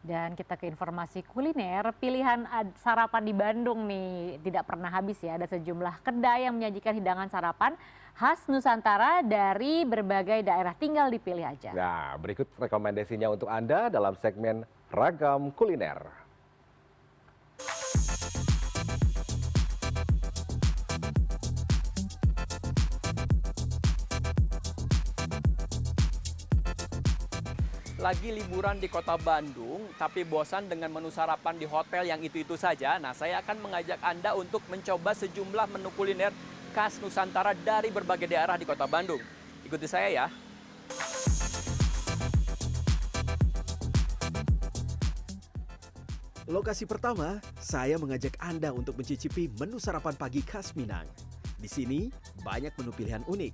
Dan kita ke informasi kuliner, pilihan sarapan di Bandung nih tidak pernah habis ya. Ada sejumlah kedai yang menyajikan hidangan sarapan khas Nusantara dari berbagai daerah, tinggal dipilih aja. Nah, berikut rekomendasinya untuk Anda dalam segmen Ragam Kuliner. Lagi liburan di kota Bandung, tapi bosan dengan menu sarapan di hotel yang itu-itu saja. Nah, saya akan mengajak Anda untuk mencoba sejumlah menu kuliner khas Nusantara dari berbagai daerah di kota Bandung. Ikuti saya ya. Lokasi pertama, saya mengajak Anda untuk mencicipi menu sarapan pagi khas Minang. Di sini, banyak menu pilihan unik,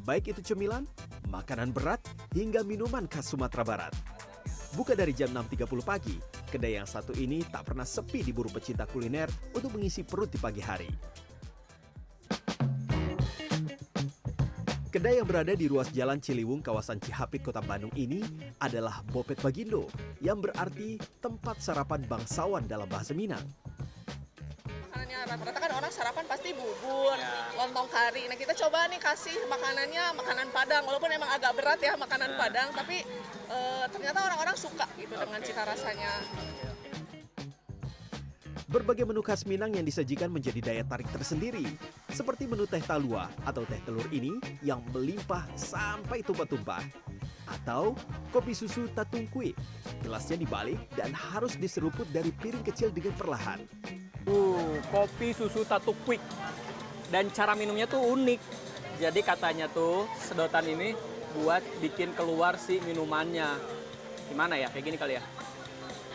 baik itu cemilan, makanan berat, hingga minuman khas Sumatera Barat. Buka dari jam 6.30 pagi, kedai yang satu ini tak pernah sepi diburu pecinta kuliner untuk mengisi perut di pagi hari. Kedai yang berada di ruas Jalan Ciliwung, kawasan Cihapit, Kota Bandung ini adalah Bopet Bagindo, yang berarti tempat sarapan bangsawan dalam bahasa Minang. Makanannya rata-rata kan orang sarapan pasti bubur, lontong kari. Nah, kita coba nih kasih makanannya makanan Padang, walaupun emang agak berat ya makanan Padang, tapi ternyata orang-orang suka gitu dengan cita rasanya. Berbagai menu khas Minang yang disajikan menjadi daya tarik tersendiri. Seperti menu teh talua atau teh telur ini yang melimpah sampai tumpah-tumpah. Atau kopi susu tatungkui. Gelasnya dibalik dan harus diseruput dari piring kecil dengan perlahan. Kopi susu Tatu Quick. Dan cara minumnya tuh unik. Jadi katanya tuh sedotan ini buat bikin keluar si minumannya. Gimana ya? Kayak gini kali ya.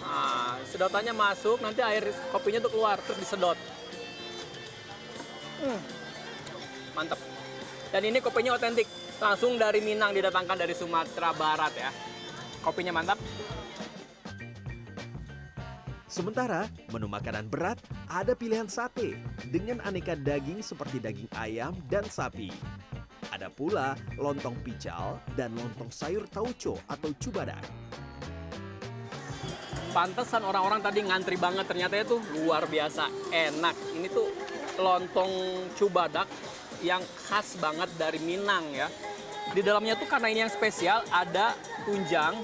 Nah, sedotannya masuk, nanti air kopinya tuh keluar, terus disedot. Mantap. Dan ini kopinya otentik, langsung dari Minang, didatangkan dari Sumatera Barat ya. Kopinya mantap. Sementara menu makanan berat ada pilihan sate dengan aneka daging seperti daging ayam dan sapi. Ada pula lontong pical dan lontong sayur tauco atau cubadak. Pantesan orang-orang tadi ngantri banget, ternyata itu luar biasa enak. Ini tuh lontong cubadak yang khas banget dari Minang ya. Di dalamnya tuh karena ini yang spesial, ada tunjang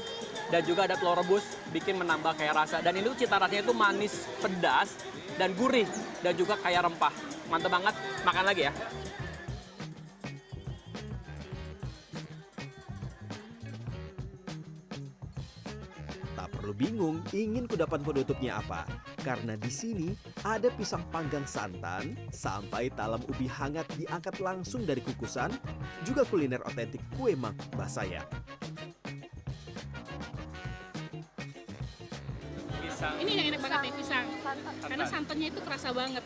dan juga ada telur rebus, bikin menambah kayak rasa. Dan ini tuh cita rasanya itu manis, pedas, dan gurih, dan juga kayak rempah. Mantap banget, makan lagi ya. Tak perlu bingung ingin kudapan penutupnya apa, karena di sini ada pisang panggang santan sampai talam ubi hangat diangkat langsung dari kukusan, juga kuliner otentik kue mangkuk Basaya. Ini yang enak banget nih pisang, karena santannya itu kerasa banget.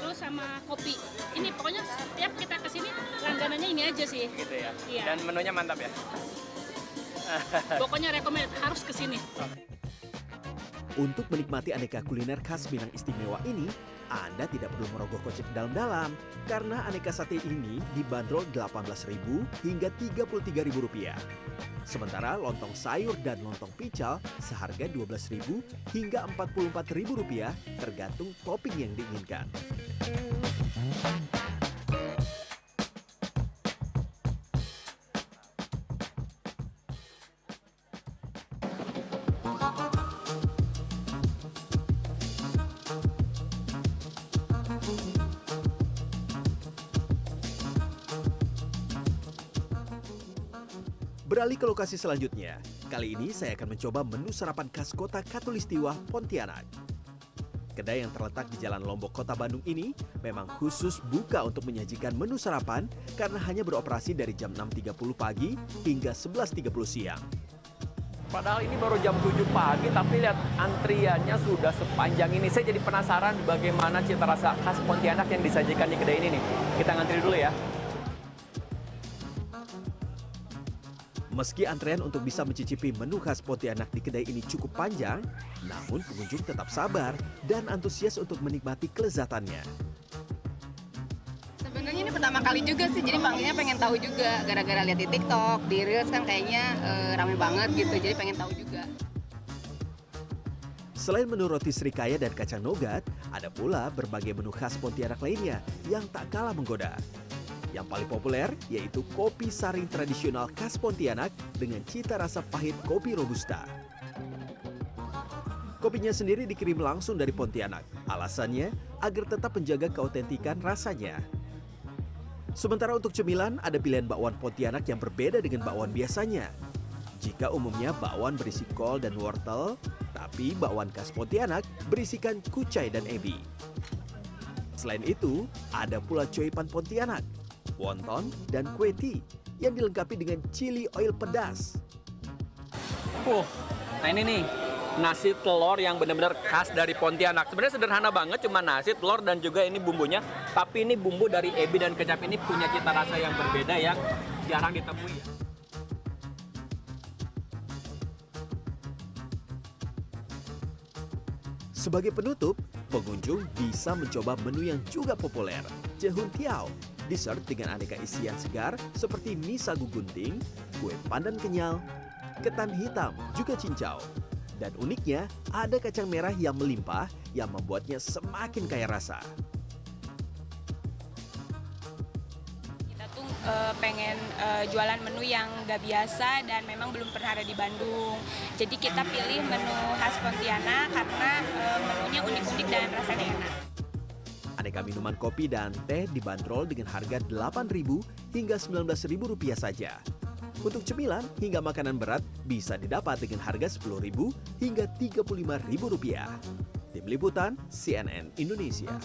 Terus sama kopi. Ini pokoknya setiap kita kesini langganannya ini aja sih. Gitu ya. Iya. Dan menunya mantap ya. Pokoknya rekomend harus kesini. Untuk menikmati aneka kuliner khas Minang istimewa ini, Anda tidak perlu merogoh kocek dalam-dalam, karena aneka sate ini dibanderol Rp18.000 hingga Rp33.000. Sementara lontong sayur dan lontong pical seharga Rp12.000 hingga Rp44.000 tergantung topping yang diinginkan. Beralih ke lokasi selanjutnya, kali ini saya akan mencoba menu sarapan khas kota Katulistiwa, Pontianak. Kedai yang terletak di Jalan Lombok, Kota Bandung ini memang khusus buka untuk menyajikan menu sarapan karena hanya beroperasi dari jam 6.30 pagi hingga 11.30 siang. Padahal ini baru jam 7 pagi, tapi lihat antriannya sudah sepanjang ini. Saya jadi penasaran bagaimana cita rasa khas Pontianak yang disajikan di kedai ini nih. Kita ngantri dulu ya. Meski antrean untuk bisa mencicipi menu khas Pontianak di kedai ini cukup panjang, namun pengunjung tetap sabar dan antusias untuk menikmati kelezatannya. Sebenarnya ini pertama kali juga sih, jadi panggilnya pengen tahu juga. Gara-gara lihat di TikTok, di Reels kan kayaknya rame banget gitu, jadi pengen tahu juga. Selain menu roti serikaya dan kacang nougat, ada pula berbagai menu khas Pontianak lainnya yang tak kalah menggoda. Yang paling populer yaitu kopi saring tradisional khas Pontianak dengan cita rasa pahit kopi robusta. Kopinya sendiri dikirim langsung dari Pontianak. Alasannya agar tetap menjaga keautentikan rasanya. Sementara untuk cemilan, ada pilihan bakwan Pontianak yang berbeda dengan bakwan biasanya. Jika umumnya bakwan berisi kol dan wortel, tapi bakwan khas Pontianak berisikan kucai dan ebi. Selain itu, ada pula coipan Pontianak, wonton, dan kue tea yang dilengkapi dengan chili oil pedas. Nah ini nih, nasi telur yang benar-benar khas dari Pontianak. Sebenarnya sederhana banget, cuma nasi, telur, dan juga ini bumbunya. Tapi ini bumbu dari ebi dan kecap ini punya cita rasa yang berbeda yang jarang ditemui ya. Sebagai penutup, pengunjung bisa mencoba menu yang juga populer, Jehun Tiao, dessert dengan aneka isian segar seperti mie sagu gunting, kue pandan kenyal, ketan hitam, juga cincau. Dan uniknya, ada kacang merah yang melimpah yang membuatnya semakin kaya rasa. Kita tuh pengen jualan menu yang gak biasa dan memang belum pernah ada di Bandung. Jadi kita pilih menu khas Pontianak karena menunya unik-unik dan rasanya enak. Aneka minuman kopi dan teh dibanderol dengan harga Rp8.000 hingga Rp19.000 saja. Untuk cemilan hingga makanan berat bisa didapat dengan harga Rp10.000 hingga Rp35.000. Tim Liputan CNN Indonesia.